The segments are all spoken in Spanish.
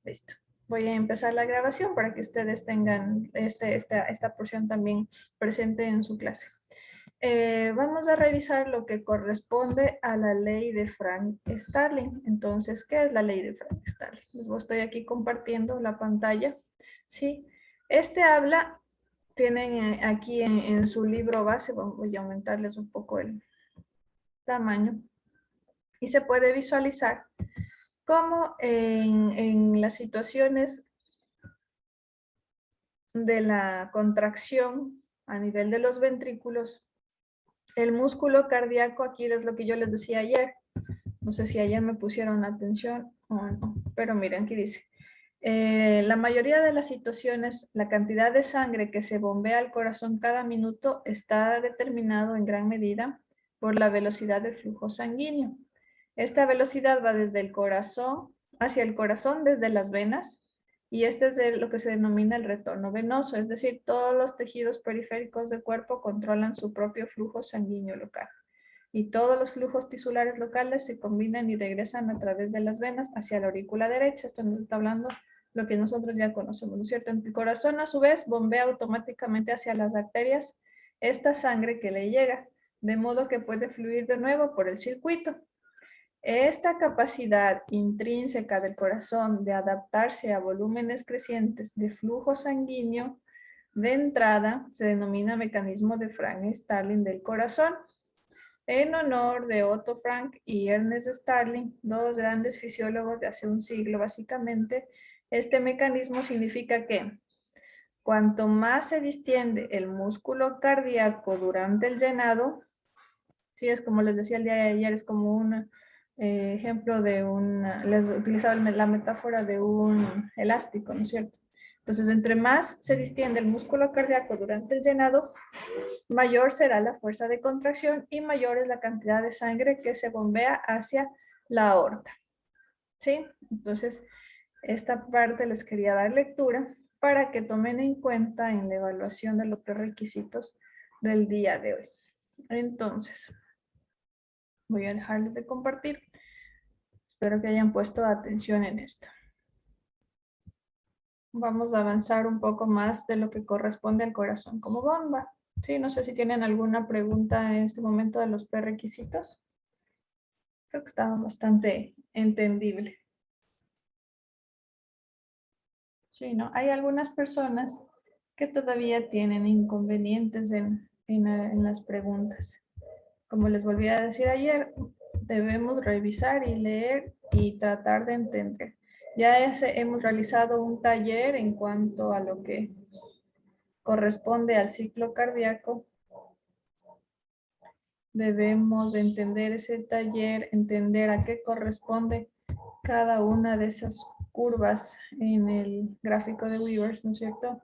Listo. Voy a empezar la grabación para que ustedes tengan esta porción también presente en su clase. Vamos a revisar lo que corresponde a la ley de Frank-Starling. Entonces, ¿qué es la ley de Frank-Starling? Les estoy aquí compartiendo la pantalla. ¿Sí? Habla, tienen aquí en su libro base, voy a aumentarles un poco el tamaño, y se puede visualizar cómo en las situaciones de la contracción a nivel de los ventrículos, el músculo cardíaco, aquí es lo que yo les decía ayer, no sé si ayer me pusieron atención o no, pero miren, aquí dice, la mayoría de las situaciones, la cantidad de sangre que se bombea al corazón cada minuto está determinado en gran medida por la velocidad del flujo sanguíneo. Esta velocidad va desde el corazón, hacia el corazón desde las venas, y este es lo que se denomina el retorno venoso, es decir, todos los tejidos periféricos del cuerpo controlan su propio flujo sanguíneo local. Y todos los flujos tisulares locales se combinan y regresan a través de las venas hacia la aurícula derecha. Esto nos está hablando lo que nosotros ya conocemos, ¿no es cierto? El corazón, a su vez, bombea automáticamente hacia las arterias esta sangre que le llega, de modo que puede fluir de nuevo por el circuito. Esta capacidad intrínseca del corazón de adaptarse a volúmenes crecientes de flujo sanguíneo de entrada se denomina mecanismo de Frank-Starling del corazón, en honor de Otto Frank y Ernest Starling, dos grandes fisiólogos de hace un siglo. Básicamente, este mecanismo significa que cuanto más se distiende el músculo cardíaco durante el llenado, sí, es como les decía el día de ayer, es como un ejemplo de les utilizaba la metáfora de un elástico, ¿no es cierto? Entonces, entre más se distiende el músculo cardíaco durante el llenado, mayor será la fuerza de contracción y mayor es la cantidad de sangre que se bombea hacia la aorta. ¿Sí? Entonces, esta parte les quería dar lectura para que tomen en cuenta en la evaluación de los prerequisitos del día de hoy. Entonces, voy a dejarles de compartir. Espero que hayan puesto atención en esto. Vamos a avanzar un poco más de lo que corresponde al corazón como bomba. Sí, no sé si tienen alguna pregunta en este momento de los prerequisitos. Creo que estaba bastante entendible. Sí, ¿no? Hay algunas personas que todavía tienen inconvenientes en las preguntas. Como les volví a decir ayer, debemos revisar y leer y tratar de entender. Ya hemos realizado un taller en cuanto a lo que corresponde al ciclo cardíaco. Debemos entender ese taller, entender a qué corresponde cada una de esas curvas en el gráfico de Weaver, ¿no es cierto?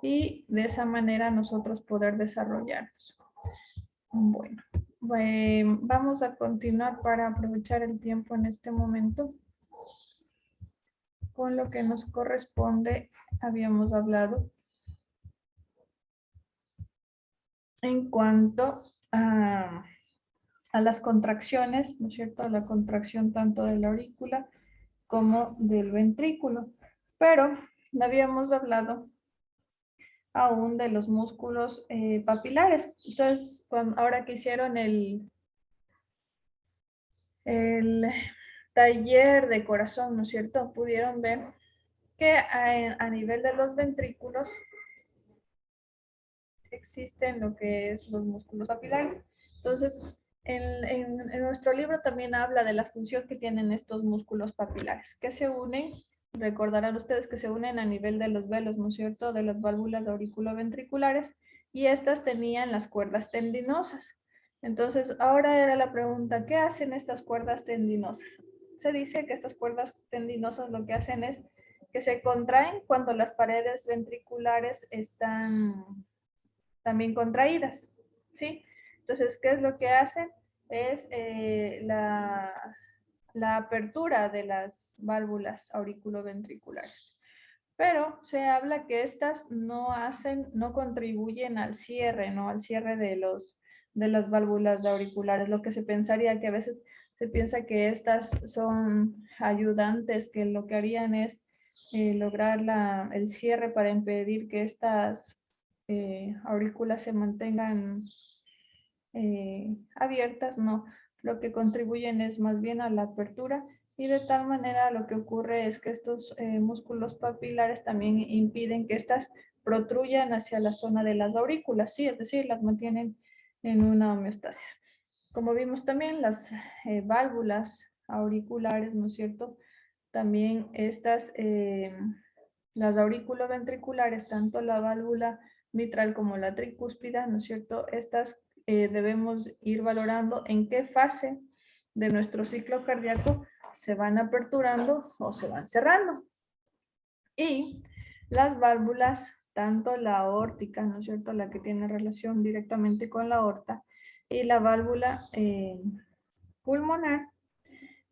Y de esa manera nosotros poder desarrollarnos. Bueno, vamos a continuar para aprovechar el tiempo en este momento. Con lo que nos corresponde, habíamos hablado en cuanto a las contracciones, ¿no es cierto? La contracción tanto de la aurícula como del ventrículo. Pero no habíamos hablado aún de los músculos papilares. Entonces, ahora que hicieron el taller de corazón, ¿no es cierto? Pudieron ver que a nivel de los ventrículos existen lo que es los músculos papilares. Entonces, en nuestro libro también habla de la función que tienen estos músculos papilares, que se unen, recordarán ustedes que se unen a nivel de los velos, ¿no es cierto?, de las válvulas auriculoventriculares, y estas tenían las cuerdas tendinosas. Entonces, ahora era la pregunta, ¿qué hacen estas cuerdas tendinosas? Se dice que estas cuerdas tendinosas lo que hacen es que se contraen cuando las paredes ventriculares están también contraídas, ¿sí? Entonces, ¿qué es lo que hacen? Es la apertura de las válvulas auriculoventriculares. Pero se habla que estas no contribuyen al cierre, ¿no? Al cierre de las válvulas auriculares. Lo que se pensaría que a veces se piensa que estas son ayudantes, que lo que harían es lograr el cierre para impedir que estas aurículas se mantengan abiertas, no. Lo que contribuyen es más bien a la apertura y de tal manera lo que ocurre es que estos músculos papilares también impiden que estas protruyan hacia la zona de las aurículas, sí, es decir, las mantienen en una homeostasis. Como vimos también las válvulas auriculares, ¿no es cierto? También estas, las auriculoventriculares, tanto la válvula mitral como la tricúspida, ¿no es cierto? Estas debemos ir valorando en qué fase de nuestro ciclo cardíaco se van aperturando o se van cerrando. Y las válvulas, tanto la aórtica, ¿no es cierto?, la que tiene relación directamente con la aorta, y la válvula pulmonar,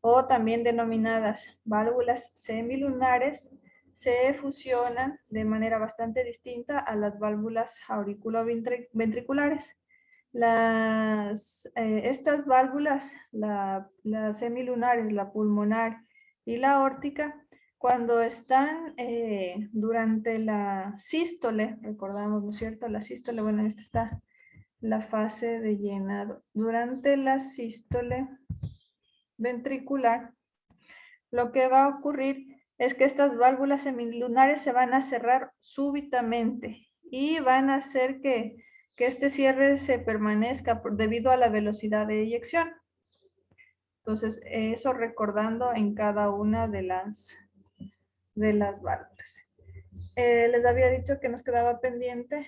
o también denominadas válvulas semilunares, se fusionan de manera bastante distinta a las válvulas auriculoventriculares. Estas válvulas, las semilunares, la pulmonar y la aórtica, cuando están durante la sístole, recordamos, ¿no es cierto? La sístole, bueno, esta está la fase de llenado. Durante la sístole ventricular, lo que va a ocurrir es que estas válvulas semilunares se van a cerrar súbitamente y van a hacer que este cierre se permanezca debido a la velocidad de eyección. Entonces, eso recordando en cada una de las válvulas. Les había dicho que nos quedaba pendiente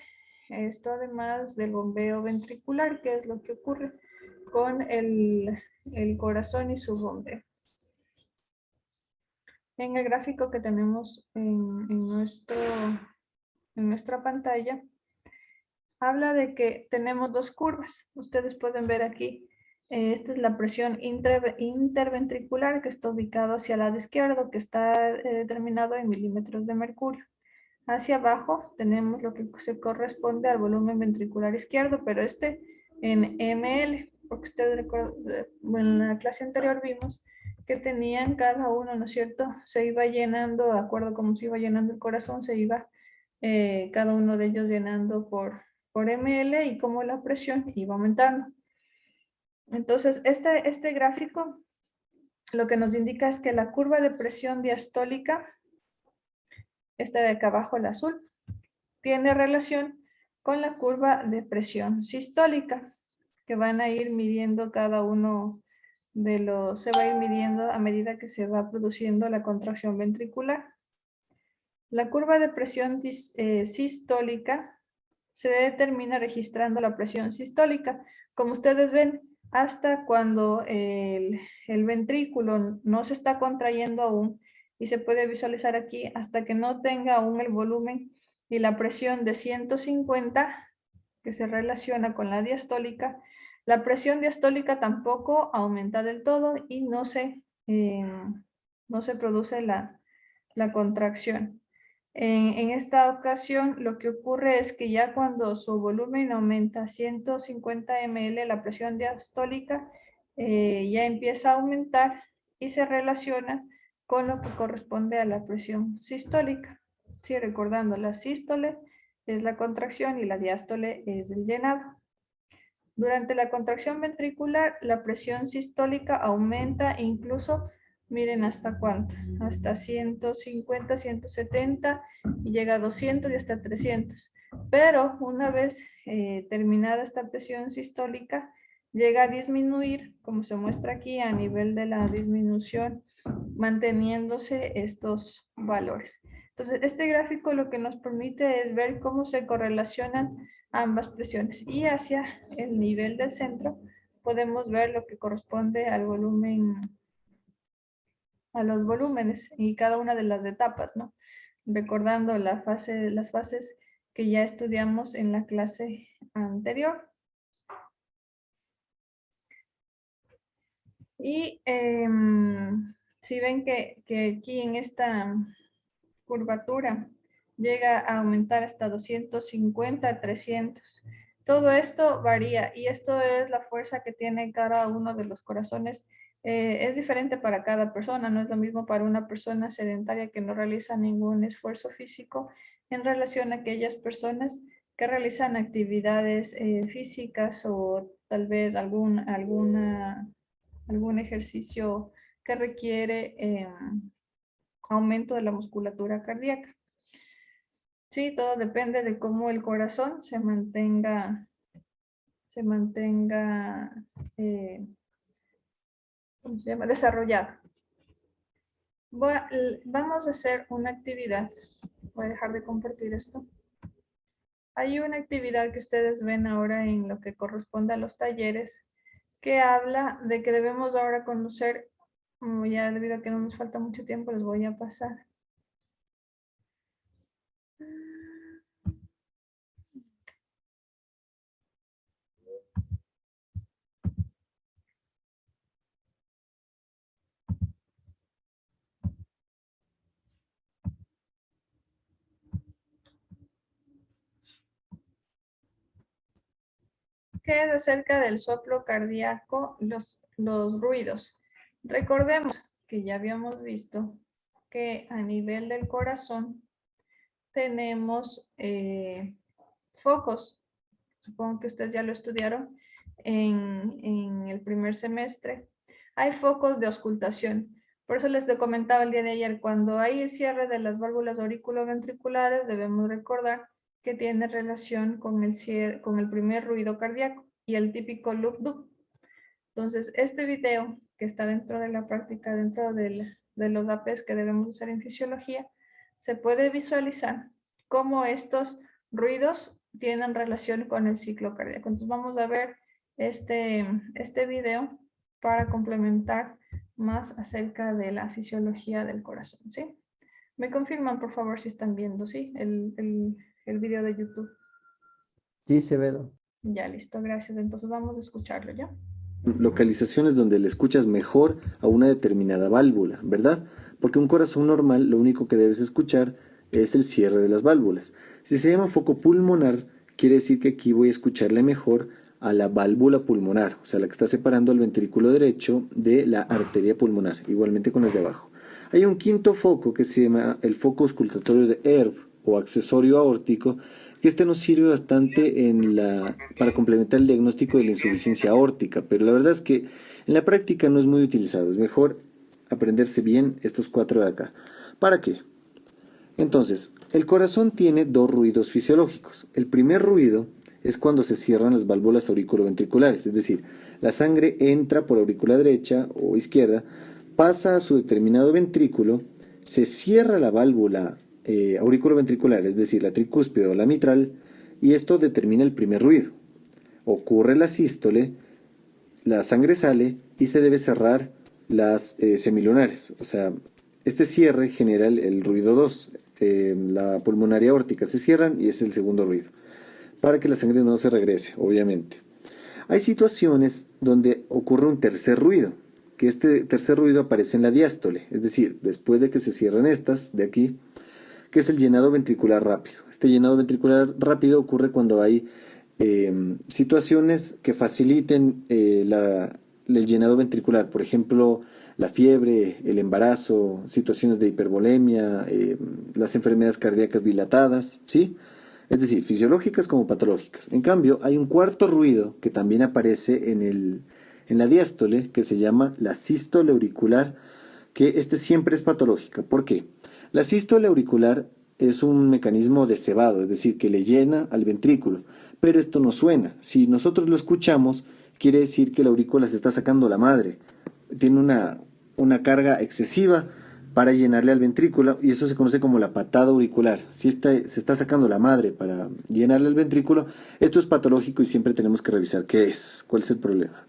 esto, además del bombeo ventricular, que es lo que ocurre con el corazón y su bombeo. En el gráfico que tenemos en nuestra pantalla, habla de que tenemos dos curvas. Ustedes pueden ver aquí, esta es la presión interventricular, que está ubicado hacia el lado izquierdo, que está determinado en milímetros de mercurio. Hacia abajo tenemos lo que se corresponde al volumen ventricular izquierdo, pero en ml, porque ustedes recuerdan, bueno, en la clase anterior vimos que tenían cada uno, ¿no es cierto? Se iba llenando, de acuerdo a cómo se iba llenando el corazón, se iba cada uno de ellos llenando por ml y como la presión iba aumentando. Entonces, este gráfico lo que nos indica es que la curva de presión diastólica, esta de acá abajo, el azul, tiene relación con la curva de presión sistólica, que van a ir midiendo cada uno de se va a ir midiendo a medida que se va produciendo la contracción ventricular. La curva de presión sistólica se determina registrando la presión sistólica. Como ustedes ven, hasta cuando el ventrículo no se está contrayendo aún, y se puede visualizar aquí, hasta que no tenga aún el volumen y la presión de 150, que se relaciona con la diastólica, la presión diastólica tampoco aumenta del todo y no se produce la contracción. En esta ocasión, lo que ocurre es que ya cuando su volumen aumenta a 150 ml, la presión diastólica ya empieza a aumentar y se relaciona con lo que corresponde a la presión sistólica. Sí, recordando, la sístole es la contracción y la diástole es el llenado. Durante la contracción ventricular, la presión sistólica aumenta e incluso, miren hasta cuánto, hasta 150, 170 y llega a 200 y hasta 300. Pero una vez terminada esta presión sistólica, llega a disminuir, como se muestra aquí, a nivel de la disminución, manteniéndose estos valores. Entonces, este gráfico lo que nos permite es ver cómo se correlacionan ambas presiones, y hacia el nivel del centro podemos ver lo que corresponde al volumen, a los volúmenes y cada una de las etapas, ¿no? Recordando las fases que ya estudiamos en la clase anterior. Y si ven que aquí en esta curvatura llega a aumentar hasta 250, 300. Todo esto varía y esto es la fuerza que tiene cada uno de los corazones Es diferente para cada persona, no es lo mismo para una persona sedentaria que no realiza ningún esfuerzo físico en relación a aquellas personas que realizan actividades físicas o tal vez algún ejercicio que requiere aumento de la musculatura cardíaca. Sí, todo depende de cómo el corazón se mantenga ¿cómo se llama? Desarrollado. Vamos a hacer una actividad. Voy a dejar de compartir esto. Hay una actividad que ustedes ven ahora en lo que corresponde a los talleres que habla de que debemos ahora conocer, ya debido a que no nos falta mucho tiempo, les voy a pasar. Que es acerca del soplo cardíaco, los ruidos. Recordemos que ya habíamos visto que a nivel del corazón tenemos focos. Supongo que ustedes ya lo estudiaron en el primer semestre. Hay focos de auscultación. Por eso les comentaba el día de ayer, cuando hay el cierre de las válvulas auriculoventriculares, debemos recordar que tiene relación con el primer ruido cardíaco y el típico loop-dub. Entonces, este video que está dentro de la práctica, dentro de los APs que debemos hacer en fisiología, se puede visualizar cómo estos ruidos tienen relación con el ciclo cardíaco. Entonces, vamos a ver este video para complementar más acerca de la fisiología del corazón, ¿sí? Me confirman, por favor, si están viendo, ¿sí? El video de YouTube. Sí, Acevedo. Ya, listo, gracias. Entonces, vamos a escucharlo, ¿ya? Localizaciones donde le escuchas mejor a una determinada válvula, ¿verdad? Porque un corazón normal lo único que debes escuchar es el cierre de las válvulas. Si se llama foco pulmonar, quiere decir que aquí voy a escucharle mejor a la válvula pulmonar, o sea, la que está separando el ventrículo derecho de la arteria pulmonar, igualmente con las de abajo. Hay un quinto foco que se llama el foco auscultatorio de Herb o accesorio aórtico, que este nos sirve bastante para complementar el diagnóstico de la insuficiencia aórtica, pero la verdad es que en la práctica no es muy utilizado. Es mejor aprenderse bien estos cuatro de acá. ¿Para qué? Entonces, el corazón tiene dos ruidos fisiológicos. El primer ruido es cuando se cierran las válvulas auriculoventriculares, es decir, la sangre entra por aurícula derecha o izquierda, pasa a su determinado ventrículo, se cierra la válvula auriculoventricular, es decir, la tricúspide o la mitral, y esto determina el primer ruido. Ocurre la sístole, la sangre sale y se debe cerrar las semilunares. O sea, este cierre genera el ruido 2. La pulmonaria aórtica se cierran y es el segundo ruido. Para que la sangre no se regrese, obviamente. Hay situaciones donde ocurre un tercer ruido, que este tercer ruido aparece en la diástole, es decir, después de que se cierran estas de aquí, que es el llenado ventricular rápido. Este llenado ventricular rápido ocurre cuando hay situaciones que faciliten el llenado ventricular, por ejemplo, la fiebre, el embarazo, situaciones de hipervolemia, las enfermedades cardíacas dilatadas, ¿sí? Es decir, fisiológicas como patológicas. En cambio, hay un cuarto ruido que también aparece en la diástole, que se llama la sístole auricular, que este siempre es patológica. ¿Por qué? La sístole auricular es un mecanismo de cebado, es decir, que le llena al ventrículo, pero esto no suena. Si nosotros lo escuchamos, quiere decir que la aurícula se está sacando la madre. Tiene una carga excesiva para llenarle al ventrículo y eso se conoce como la patada auricular. Si se está sacando la madre para llenarle al ventrículo, esto es patológico y siempre tenemos que revisar qué es, cuál es el problema.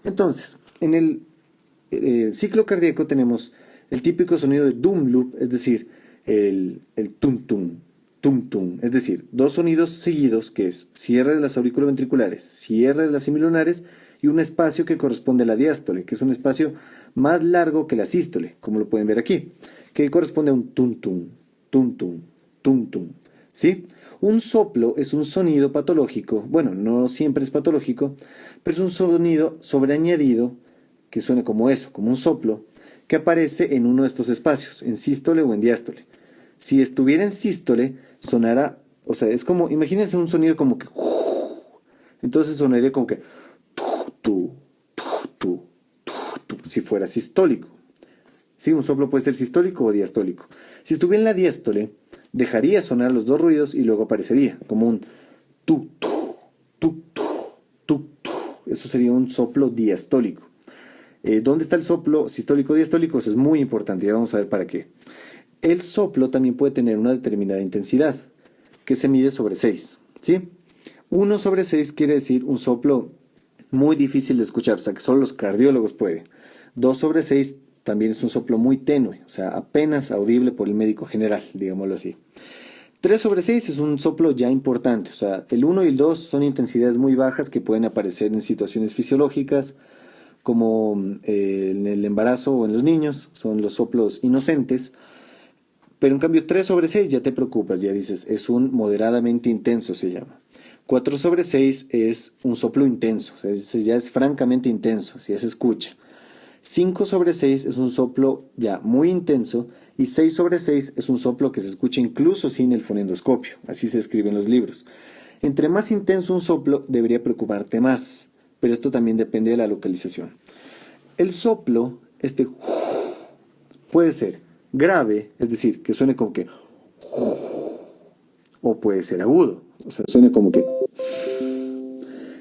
Entonces, en el ciclo cardíaco tenemos el típico sonido de doom loop, es decir, el tum tum, tum tum, es decir, dos sonidos seguidos que es cierre de las aurículo-ventriculares, cierre de las semilunares y un espacio que corresponde a la diástole, que es un espacio más largo que la sístole, como lo pueden ver aquí, que corresponde a un tum tum, tum tum, tum tum, ¿sí? Un soplo es un sonido patológico, bueno, no siempre es patológico, pero es un sonido sobreañadido que suene como eso, como un soplo, que aparece en uno de estos espacios, en sístole o en diástole. Si estuviera en sístole, sonara, o sea, es como, imagínense un sonido como que, entonces sonaría como que, tu, tu, tu, si fuera sistólico. Sí, un soplo puede ser sistólico o diastólico. Si estuviera en la diástole, dejaría sonar los dos ruidos y luego aparecería como un tu, tu, tu, tu, tu, tu. Eso sería un soplo diastólico. ¿Dónde está el soplo sistólico o diastólico? Eso es muy importante y vamos a ver para qué. El soplo también puede tener una determinada intensidad, que se mide sobre 6, ¿sí? 1/6 quiere decir un soplo muy difícil de escuchar, o sea, que solo los cardiólogos pueden. 2/6 también es un soplo muy tenue, o sea, apenas audible por el médico general, digámoslo así. 3/6 es un soplo ya importante, o sea, el 1 y el 2 son intensidades muy bajas que pueden aparecer en situaciones fisiológicas, como en el embarazo o en los niños, son los soplos inocentes. Pero en cambio 3/6 ya te preocupas, ya dices, es un moderadamente intenso, se llama. 4/6 es un soplo intenso, o sea, ese ya es francamente intenso, si ya se escucha. 5/6 es un soplo ya muy intenso y 6/6 es un soplo que se escucha incluso sin el fonendoscopio, así se escribe en los libros. Entre más intenso un soplo debería preocuparte más, pero esto también depende de la localización. El soplo, puede ser grave, es decir, que suene como que, o puede ser agudo, o sea, suene como que.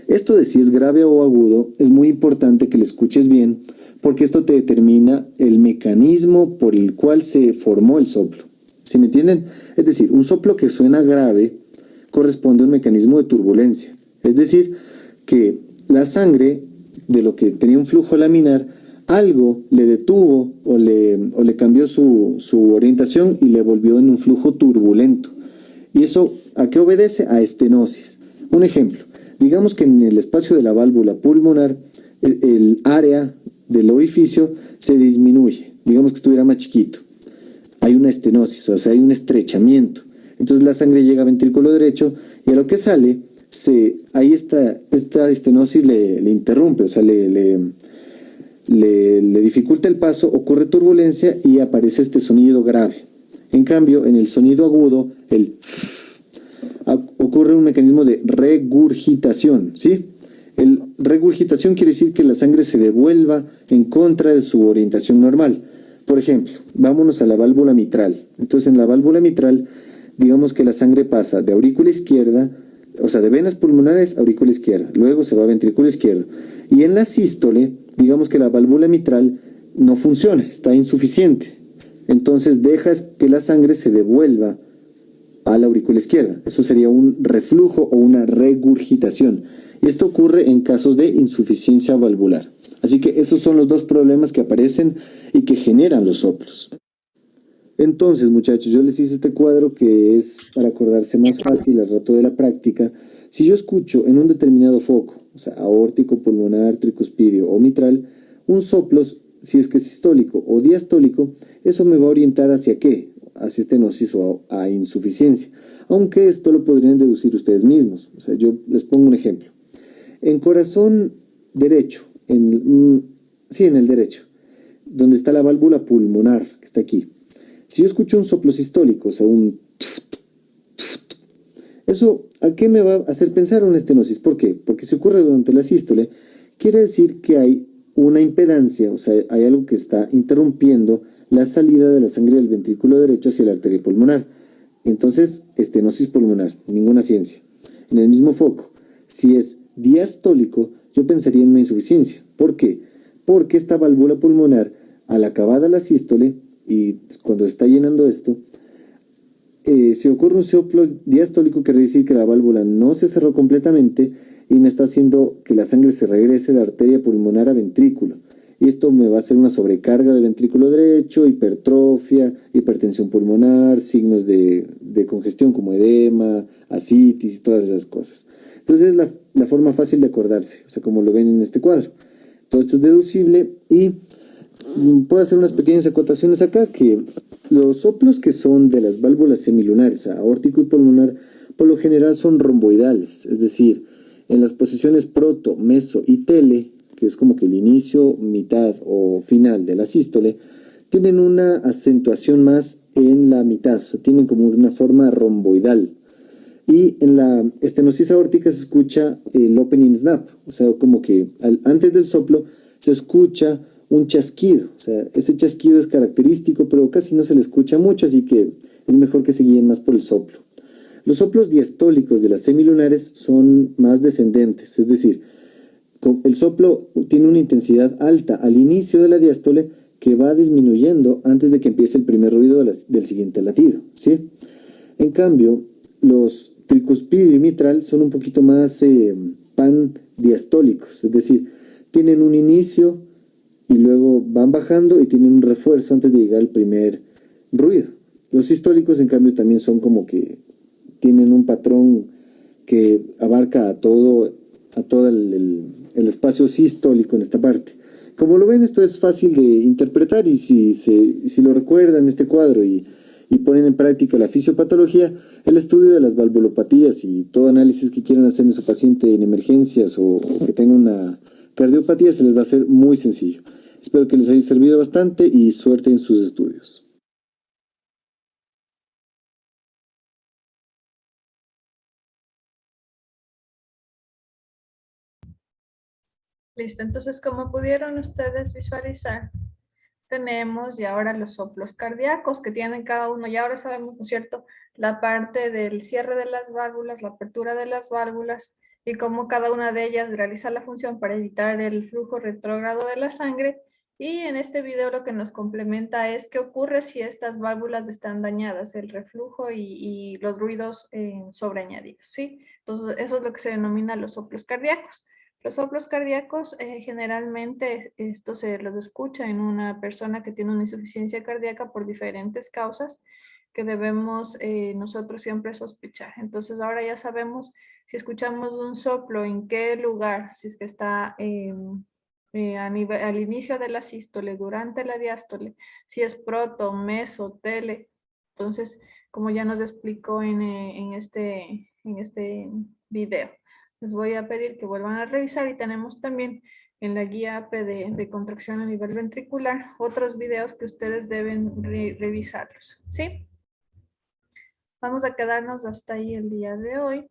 Esto de si es grave o agudo es muy importante que lo escuches bien, porque esto te determina el mecanismo por el cual se formó el soplo. ¿Sí me entienden? Es decir, un soplo que suena grave corresponde a un mecanismo de turbulencia. Es decir, que la sangre, de lo que tenía un flujo laminar, algo le detuvo o le cambió su orientación y le volvió en un flujo turbulento. ¿Y eso a qué obedece? A estenosis. Un ejemplo, digamos que en el espacio de la válvula pulmonar, el área del orificio se disminuye, digamos que estuviera más chiquito. Hay una estenosis, o sea, hay un estrechamiento. Entonces la sangre llega al ventrículo derecho y a lo que sale, ahí esta estenosis le interrumpe, o sea, le dificulta el paso, ocurre turbulencia y aparece este sonido grave. En cambio, en el sonido agudo, ocurre un mecanismo de regurgitación, ¿sí? El regurgitación quiere decir que la sangre se devuelva en contra de su orientación normal. Por ejemplo, vámonos a la válvula mitral. Entonces, en la válvula mitral, digamos que la sangre pasa de aurícula izquierda, o sea, de venas pulmonares a aurícula izquierda, luego se va a ventrículo izquierdo. Y en la sístole, digamos que la válvula mitral no funciona, está insuficiente. Entonces dejas que la sangre se devuelva a la aurícula izquierda. Eso sería un reflujo o una regurgitación. Y esto ocurre en casos de insuficiencia valvular. Así que esos son los dos problemas que aparecen y que generan los soplos. Entonces, muchachos, yo les hice este cuadro que es para acordarse más fácil al rato de la práctica. Si yo escucho en un determinado foco, o sea, aórtico, pulmonar, tricuspidio o mitral, un soplo, si es que es sistólico o diastólico, eso me va a orientar hacia qué, hacia estenosis o a insuficiencia. Aunque esto lo podrían deducir ustedes mismos. O sea, yo les pongo un ejemplo. En corazón derecho, en el derecho, donde está la válvula pulmonar, que está aquí. Si yo escucho un soplo sistólico, o sea, eso, ¿a qué me va a hacer pensar una estenosis? ¿Por qué? Porque si ocurre durante la sístole, quiere decir que hay una impedancia, o sea, hay algo que está interrumpiendo la salida de la sangre del ventrículo derecho hacia la arteria pulmonar. Entonces, estenosis pulmonar, ninguna ciencia. En el mismo foco, si es diastólico, yo pensaría en una insuficiencia. ¿Por qué? Porque esta válvula pulmonar, al acabada la sístole, y cuando está llenando esto, si ocurre un soplo diastólico, quiere decir que la válvula no se cerró completamente y me está haciendo que la sangre se regrese de arteria pulmonar a ventrículo. Y esto me va a hacer una sobrecarga de ventrículo derecho, hipertrofia, hipertensión pulmonar, signos de congestión como edema, ascitis y todas esas cosas. Entonces es la forma fácil de acordarse, o sea, como lo ven en este cuadro. Todo esto es deducible y puedo hacer unas pequeñas acotaciones acá, que los soplos que son de las válvulas semilunares, o sea, aórtico y pulmonar, por lo general son romboidales, es decir, en las posiciones proto, meso y tele, que es como que el inicio, mitad o final de la sístole, tienen una acentuación más en la mitad, o sea, tienen como una forma romboidal. Y en la estenosis aórtica se escucha el opening snap, o sea, como que antes del soplo se escucha un chasquido, o sea, ese chasquido es característico, pero casi no se le escucha mucho, así que es mejor que se guíen más por el soplo. Los soplos diastólicos de las semilunares son más descendentes, es decir, el soplo tiene una intensidad alta al inicio de la diástole que va disminuyendo antes de que empiece el primer ruido del siguiente latido, ¿sí? En cambio, los tricuspidio y mitral son un poquito más pandiastólicos, es decir, tienen un inicio y luego van bajando y tienen un refuerzo antes de llegar al primer ruido. Los sistólicos, en cambio, también son como que tienen un patrón que abarca a todo el espacio sistólico en esta parte. Como lo ven, esto es fácil de interpretar y si lo recuerdan este cuadro y ponen en práctica la fisiopatología, el estudio de las valvulopatías y todo análisis que quieran hacer en su paciente en emergencias o que tenga una cardiopatía se les va a hacer muy sencillo. Espero que les haya servido bastante y suerte en sus estudios. Listo, entonces como pudieron ustedes visualizar, tenemos y ahora los soplos cardíacos que tienen cada uno, y ahora sabemos, ¿no es cierto?, la parte del cierre de las válvulas, la apertura de las válvulas y cómo cada una de ellas realiza la función para evitar el flujo retrógrado de la sangre. Y en este video lo que nos complementa es qué ocurre si estas válvulas están dañadas, el reflujo y los ruidos sobreañadidos, ¿sí? Entonces eso es lo que se denomina los soplos cardíacos. Los soplos cardíacos generalmente esto se los escucha en una persona que tiene una insuficiencia cardíaca por diferentes causas que debemos nosotros siempre sospechar. Entonces ahora ya sabemos si escuchamos un soplo, en qué lugar, si es que está al inicio de la sístole, durante la diástole, si es proto, meso, tele. Entonces, como ya nos explicó en este video. Les voy a pedir que vuelvan a revisar y tenemos también en la guía AP de contracción a nivel ventricular otros videos que ustedes deben revisarlos, ¿sí? Vamos a quedarnos hasta ahí el día de hoy.